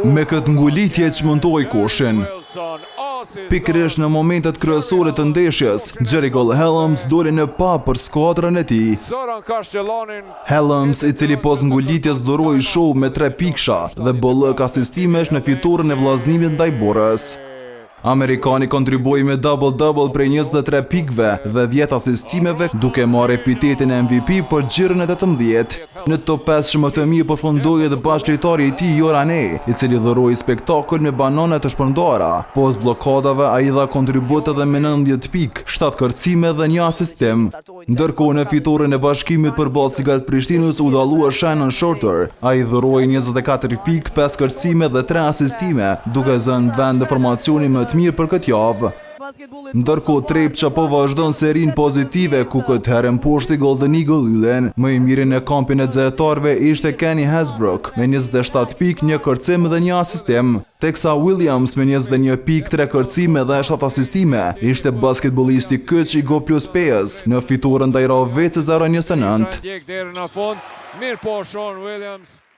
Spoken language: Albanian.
Me këtë ngulitje çmëntoi kushin. Pikërisht në momentet kryesore të ndeshjes, Jericho Helms doli në pa për skuadrën e tij. Helms, i cili pas ngulitjes doroi show me 3 piksha dhe bollëk asistimesh në fiturën e vllaznimit ndaj Borës. Amerikani kontribui me double-double prej 23 pikve dhe 10 asistimeve, duke marrë epitetin MVP për xhirën e 18. Në top 5 më të mirë përfundoi edhe bashkëlojtari i tij Jorane, i cili dhuroi spektakël me banane të shpërndara. Pos bllokadave ai dha kontribut edhe me 90 pikë, 7 kërcime dhe 1 asistim. Ndërkohë në fiturën e bashkimit përballë Sigal Prishtinës u dallua Shannon Shorter. Ai dhuroi 24 pikë, 5 kërcime dhe 3 asistime, duke zënë vend në formacioni më të mirë për këtë javë. Ndërkohë Trepça po vazhdon serin pozitive, ku këtë herë mposhti Golden Eagle Ylen. Më i miri në kampin e xhehetarëve ishte Kenny Hasbrook me 27 pikë, 1 kërcim dhe 1 asistim. Teksa Williams me 21 pikë, 3 kërcime dhe 7 asistime ishte basketbollisti kyç i Go Plus Pes në fiturën ndaj Rovecës 0-29.